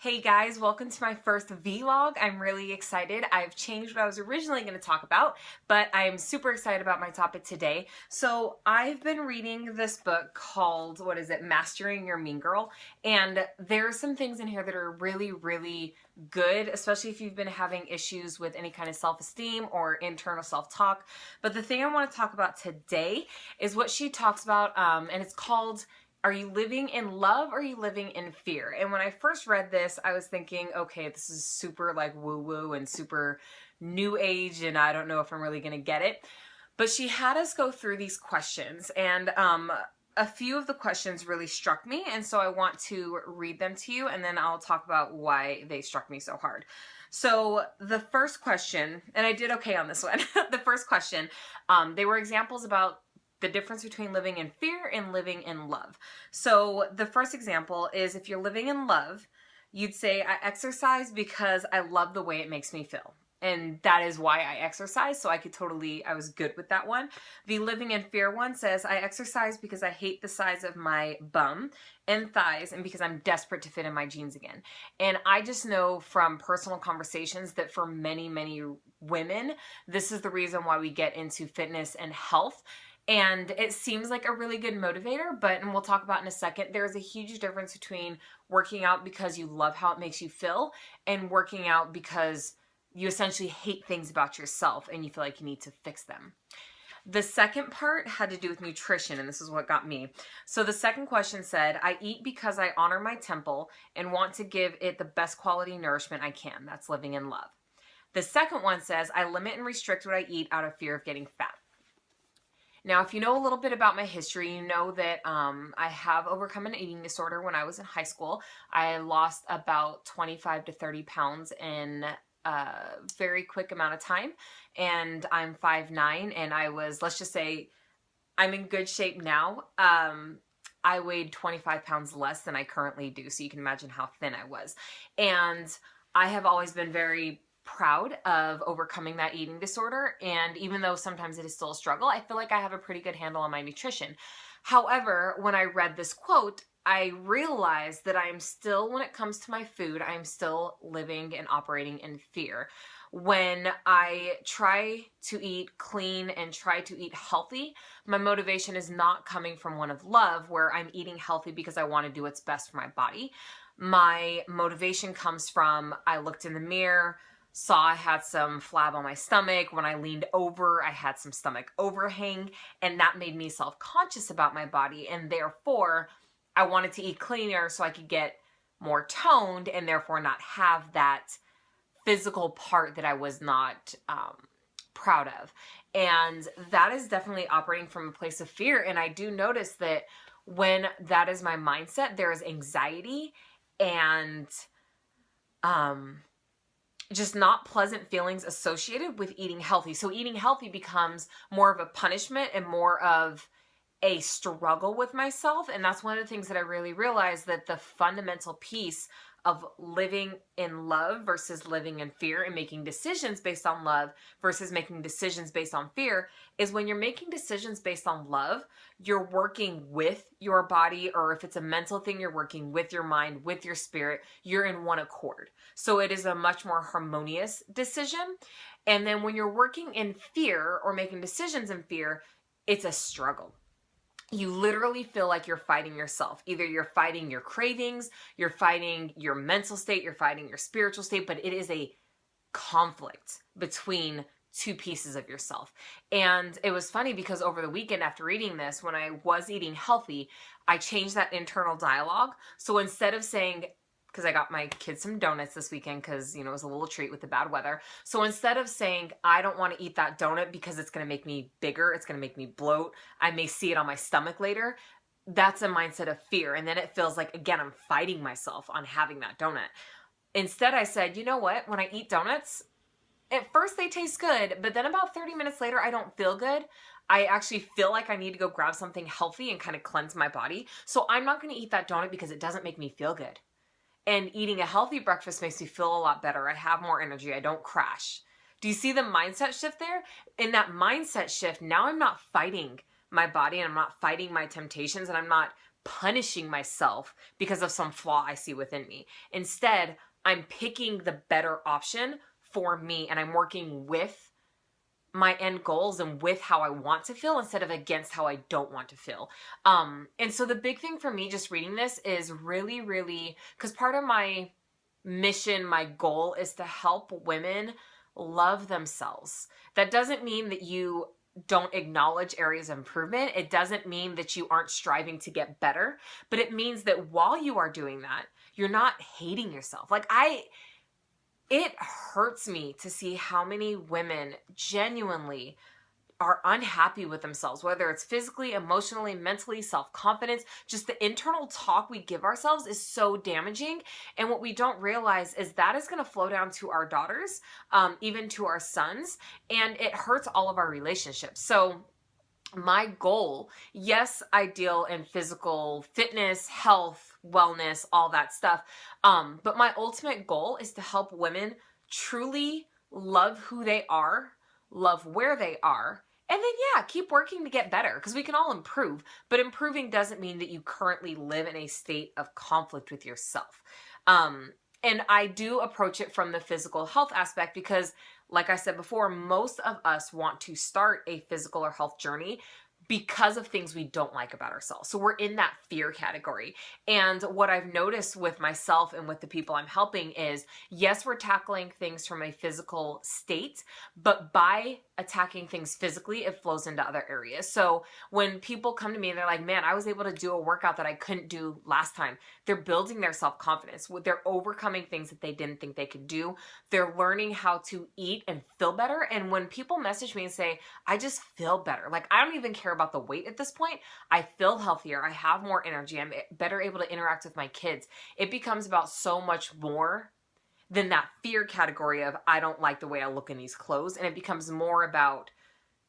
Hey guys, welcome to my first vlog. I'm really excited. I've changed what I was originally going to talk about, but I'm super excited about my topic today. So I've been reading this book called, Mastering Your Mean Girl. And there are some things in here that are really, really good, especially if you've been having issues with any kind of self-esteem or internal self-talk. But the thing I want to talk about today is what she talks about, and it's called, are you living in love or are you living in fear? And when I first read this, I was thinking, okay, this is super like woo-woo and super new age, and I don't know if I'm really going to get it. But she had us go through these questions, and a few of the questions really struck me, and so I want to read them to you, and then I'll talk about why they struck me so hard. So the first question, and I did okay on this one, the first question, they were examples about the difference between living in fear and living in love. So the first example is, if you're living in love, you'd say, I exercise because I love the way it makes me feel. And that is why I exercise, so I was good with that one. The living in fear one says, I exercise because I hate the size of my bum and thighs and because I'm desperate to fit in my jeans again. And I just know from personal conversations that for many, many women, this is the reason why we get into fitness and health. And it seems like a really good motivator, and we'll talk about in a second, there's a huge difference between working out because you love how it makes you feel and working out because you essentially hate things about yourself and you feel like you need to fix them. The second part had to do with nutrition, and this is what got me. So the second question said, I eat because I honor my temple and want to give it the best quality nourishment I can. That's living in love. The second one says, I limit and restrict what I eat out of fear of getting fat. Now, if you know a little bit about my history, you know that I have overcome an eating disorder when I was in high school. I lost about 25 to 30 pounds in a very quick amount of time, and I'm 5'9", and let's just say, I'm in good shape now. I weighed 25 pounds less than I currently do, so you can imagine how thin I was. And I have always been very proud of overcoming that eating disorder, and even though sometimes it is still a struggle, I feel like I have a pretty good handle on my nutrition. However, when I read this quote, I realized that I am still, when it comes to my food, I am still living and operating in fear. When I try to eat clean and try to eat healthy, my motivation is not coming from one of love, where I'm eating healthy because I want to do what's best for my body. My motivation comes from, I looked in the mirror, saw I had some flab on my stomach. When I leaned over, I had some stomach overhang, and that made me self-conscious about my body, and therefore I wanted to eat cleaner so I could get more toned and therefore not have that physical part that I was not proud of. And that is definitely operating from a place of fear. And I do notice that when that is my mindset, there is anxiety and just not pleasant feelings associated with eating healthy. So eating healthy becomes more of a punishment and more of a struggle with myself. And that's one of the things that I really realized, that the fundamental piece of living in love versus living in fear and making decisions based on love versus making decisions based on fear is, when you're making decisions based on love, you're working with your body, or if it's a mental thing, you're working with your mind, with your spirit, you're in one accord. So it is a much more harmonious decision. And then when you're working in fear or making decisions in fear, it's a struggle. You literally feel like you're fighting yourself. Either you're fighting your cravings, you're fighting your mental state, you're fighting your spiritual state, but it is a conflict between two pieces of yourself. And it was funny because over the weekend after reading this, when I was eating healthy, I changed that internal dialogue. So instead of saying, because I got my kids some donuts this weekend because, it was a little treat with the bad weather. So instead of saying, I don't want to eat that donut because it's going to make me bigger, it's going to make me bloat, I may see it on my stomach later, that's a mindset of fear. And then it feels like, again, I'm fighting myself on having that donut. Instead, I said, you know what? When I eat donuts, at first they taste good, but then about 30 minutes later, I don't feel good. I actually feel like I need to go grab something healthy and kind of cleanse my body. So I'm not going to eat that donut because it doesn't make me feel good. And eating a healthy breakfast makes me feel a lot better. I have more energy. I don't crash. Do you see the mindset shift there? In that mindset shift, now I'm not fighting my body and I'm not fighting my temptations and I'm not punishing myself because of some flaw I see within me. Instead, I'm picking the better option for me, and I'm working with my end goals and with how I want to feel instead of against how I don't want to feel. And so the big thing for me just reading this is really, really, because part of my mission, my goal is to help women love themselves. That doesn't mean that you don't acknowledge areas of improvement. It doesn't mean that you aren't striving to get better, but it means that while you are doing that, you're not hating yourself. It hurts me to see how many women genuinely are unhappy with themselves, whether it's physically, emotionally, mentally, self-confidence. Just the internal talk we give ourselves is so damaging. And what we don't realize is that is going to flow down to our daughters, even to our sons, and it hurts all of our relationships. So my goal, yes, I deal in physical fitness, health, wellness, all that stuff. But my ultimate goal is to help women truly love who they are, love where they are, and then, yeah, keep working to get better, because we can all improve. But improving doesn't mean that you currently live in a state of conflict with yourself. And I do approach it from the physical health aspect because, like I said before, most of us want to start a physical or health journey because of things we don't like about ourselves. So we're in that fear category. And what I've noticed with myself and with the people I'm helping is, yes, we're tackling things from a physical state, but by attacking things physically, it flows into other areas. So when people come to me and they're like, man, I was able to do a workout that I couldn't do last time, they're building their self-confidence. They're overcoming things that they didn't think they could do. They're learning how to eat and feel better. And when people message me and say, I just feel better, like I don't even care about the weight at this point. I feel healthier. I have more energy. I'm better able to interact with my kids. It becomes about so much more than that fear category of, I don't like the way I look in these clothes. And it becomes more about,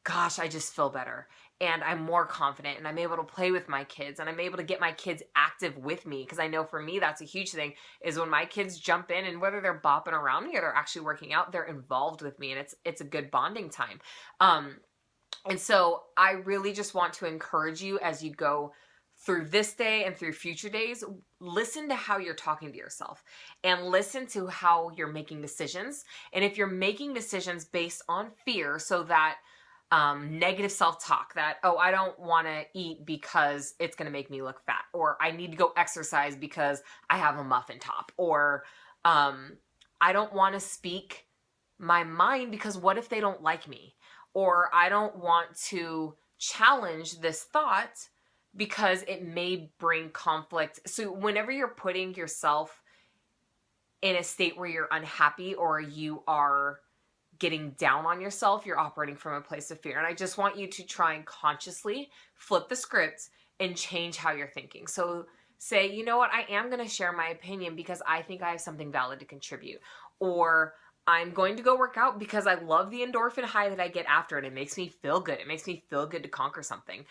gosh, I just feel better. And I'm more confident, and I'm able to play with my kids, and I'm able to get my kids active with me. Because I know for me, that's a huge thing, is when my kids jump in, and whether they're bopping around me or they're actually working out, they're involved with me, and it's a good bonding time. And so I really just want to encourage you as you go through this day and through future days, listen to how you're talking to yourself and listen to how you're making decisions. And if you're making decisions based on fear, so that negative self-talk that, oh, I don't want to eat because it's going to make me look fat, or I need to go exercise because I have a muffin top, or I don't want to speak my mind because what if they don't like me, or I don't want to challenge this thought because it may bring conflict. So whenever you're putting yourself in a state where you're unhappy or you are getting down on yourself, you're operating from a place of fear. And I just want you to try and consciously flip the script and change how you're thinking. So say, you know what, I am going to share my opinion because I think I have something valid to contribute. Or I'm going to go work out because I love the endorphin high that I get after it. It makes me feel good. It makes me feel good to conquer something.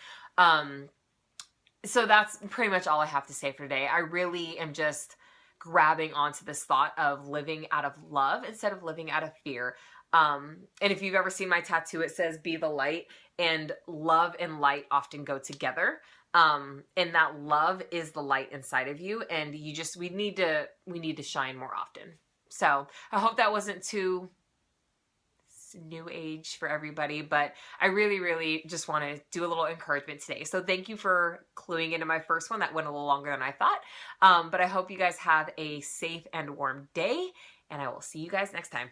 So that's pretty much all I have to say for today. I really am just grabbing onto this thought of living out of love instead of living out of fear. And if you've ever seen my tattoo, it says be the light, and love and light often go together. And that love is the light inside of you. And we need to shine more often. So I hope that wasn't too new age for everybody, but I really, really just want to do a little encouragement today. So thank you for cluing into my first one. That went a little longer than I thought. But I hope you guys have a safe and warm day, and I will see you guys next time.